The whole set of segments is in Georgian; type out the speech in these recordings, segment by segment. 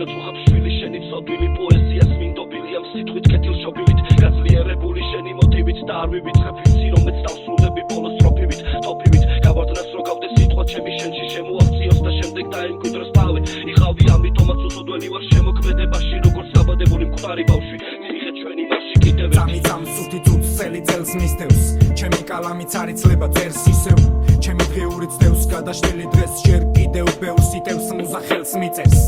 გაწუხებ შვილი შენი ცოდვილი პოეზიას მინდობილი ამ სიტყვით კეთილშობილით გაძლიერებული შენი მოტივით და არ მივიწყებ ვიცი რომ მეც დავსრულები ბოლოს სტროფივით ტოფივით გავარდნას რო გავდე სიტყვა ჩემი შენში შემოაღწიოს და შემდეგ დაემკვიდროს თავი იხავდი ამიტომაც უცოდველი ვარ შემოქმედებაში როგორც საბადებული მკვდარი ბავშვი მიიღეთ ჩვენი მარში კიდევ წამი სუთი წელი წელს მისდევს ჩემი კალამიც არ იცლება წერს ისევ ჩემი დღიური ცდევს გადაშლილი დღეს ჯერ კიდევ ბევრს იტევს მუზა ხელს მიწერს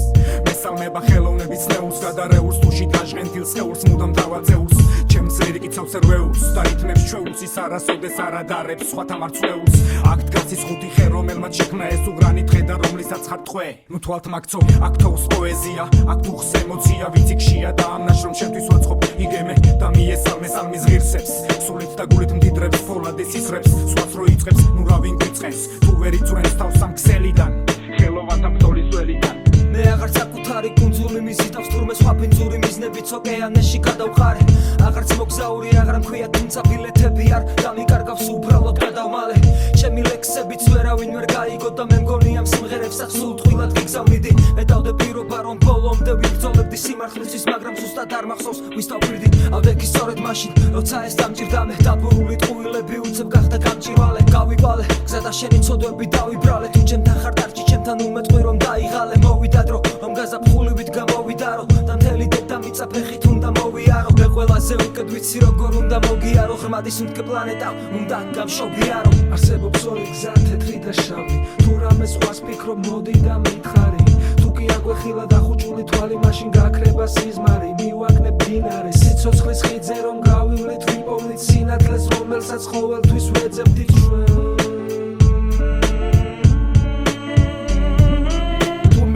მესალმება ხელოვნების ნეულს გადარეულს თუში დაჟღენთილს ხეულს მუდამ დავაწეულს ჩემს ლირიკიცავს ერვეულს და რითმებს ჩვეულს ის არასოდეს არ ადარებს სხვათა მარცვლეულს აქ დგას ის ხუთი ხე რომელმაც შექმნა ეს უგრანი დღე და რომლისაც ხარ ტყვე ნუ თვალთ მაგცო აქ თოვს პოეზია აქ დუხს ემოცია ვიცი ქშია და ამ ნაშრომ შემთვის ვაწყობ იგემე და მიესალმე სალმის ღირსებს სულით და გულით მდიდრებს ფოლადეს ისრებს სხვაც რო იწყებს ნუ რა ვინ გვიწყენს თუ ვერ იწვრენს თავს ამ ქსელიდან ხელოვანთა ბრძოლის ველიდან მე აღარც საკუთარი კუნძული მიზიდავს თურმე სხვა ფინძური მიზნებით ოკეანეში გადავხარე აღარც მოგზაური აღარ მქვია თუმცა ბილეთები არ დამიკარგავს უბრალოდ გადავმალე ჩემი ლექსებიც ვერავინ ვერ გაიგო და მე მგონი ამ სიმღერებსაც სულ თვილად გიგზავნიდი მე დავდე პირობა რომ ბოლომდე ვიბრძოლებდი სიმართლისთვის მაგრამ ზუსტად არ მახსოვს ვის დავფირდი ავდეგი სწორედ მაშინ როცა ეს დამჭირდა მე დაბურული ტყუილები უცებ გახდა გამჭირვალე გავივალე გზა და შენი ცოდვები დავიბრალე თუ ჩემთან ხარ დარჩი ჩემთან უმეტყვი რომ დაიღალე მოვიდა დრო რომ გაზაფხულივით გამოვიდარო და მთელი დედამიწა ფეხით უნდა მოვიარო მე ყველაზე უკეთ ვიცი როგორ უნდა მოგიარო ღრმადის მტკ პლანეტა უნდა გამშობიარო არსებობს ორი გზა თეთრი და შავი თუ რამე სხვას ფიქრობ მოდი და მითხარი თუ კი აგვეხილა დახუჭული თვალი მაშინ გაქრება სიზმარი მივაკნებ დინარე სიცოცხლის ხიძე რომ გავივლით ვიპოვნით სინათლეს რომელსაც ყოველთვის ვეძებდით ჩვენ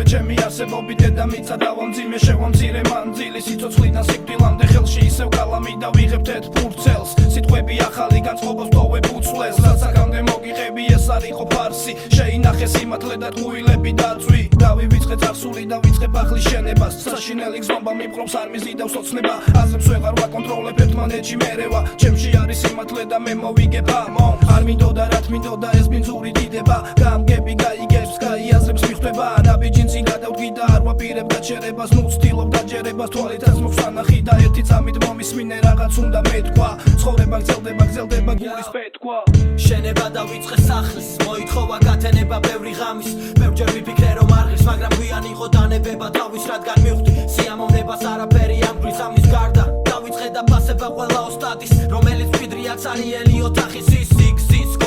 ჩემი არსებობი დედამიწა დავამძიმე შევამძირე მანძილი სიცოცხლიდან სიკვდილამდე ხელში ისევ კალამი და ვიღებ თეთრ ფურცელს სიტყვები ახალი განწყობას ტოვებ უცვლელს რაც აქამდე მოგიღები ეს არ იყო ფარსი შეინახე სიმართლე და ტყუილები დაწვი დავივიწყე წარსული და ვიწყებ ახლის შენებას საშინელი გზნობა მიპყრობს არ მიზიდავს ოცნება აზრებს ვეღარ ვაკონტროლებ ერთმანეთში მერევა ჩემში არის სიმართლე და მე მოვიგებ ამო არ მინდოდა რაც მინდოდა ეს ბინძური დიდება გამგები გაიგებს გაიაზრებს მიხვდება ნაბიჯინცი გადავდგი და არ ვაპირებ გაჩერებას ნუ ვცდილობ დაჯერებას თვალითაც მოგსანახი და ერთი წამით მომისმინე რაღაც უნდა მეთქვა ცხოვრება გრძელდება გულის პეთქვა შენება დავიწყე სახლის მოითხოვა გათენება ბევრი ღამის ბევრჯერ ვიფიქრე რომ არღის მაგრამ გვიან იყო დანებება თავის რადგან მივხვდი სიამოვნებას არაფერი ამბრის ამის გარდა დავიწყე და ფასება ყველა ოსტატის რომელიც მკვიდრია цаრიელი ოთახის ის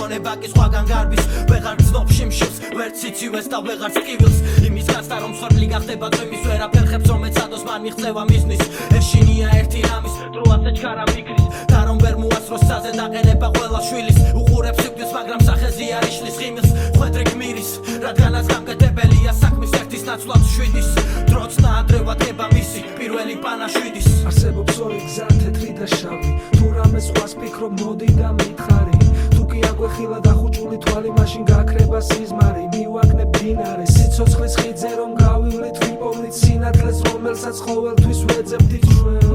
გონება კი სხვაგან გარბის ვეღარ გძნობ შიმშილს ვერც სიცივეს და ვეღარ სკივილს იმის განცდა რომ მსხვერპლი გახდება წვიმის ვერაფერ ხებს რომ ეცადოს მან მიღწევა მიზნის ეშინია ერთი რამის დროასე ჩქარა მიგრის და რომ ვერ მოასწროს საზე დაყენება ყველა შვილის უყურებს სიკვდილს მაგრამ სახეზე არ იშლის ღიმილს ხვედრი გმირის რადგანაც გამკეთებელია საქმის ერთის ნაცვლად შვიდის დროც და ადრევად ება მისი პირველი პანა შვიდის არსებობს ორი გზა თეთრი და შავი თუ რამე სხვას ფიქრობ მოდი და მითხარი თუ კი აგვეხილა დახუჭული თვალი მაშინ გაქრება სიზმარი მივაკნებ დინარე სიცოცხლის ხიძე რომ გავივლით ვიპოვნით სინათლეს რომელსაც ყოველთვის ვეძებდით ჩვენ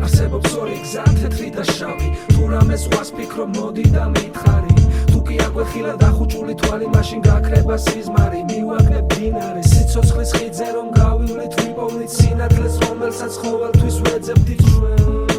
არსებობს ორი გზა თეთრი და შავი თუ რამე სხვას ფიქრობ მოდი და მითხარი თუ კი აგვეხილა დახუჭული თვალი მაშინ გაქრება სიზმარი მივაკნებ დინარე სიცოცხლის ხიძე რომ გავივლით ვიპოვნით სინათლეს რომელსაც ყოველთვის ვეძებდით ჩვენ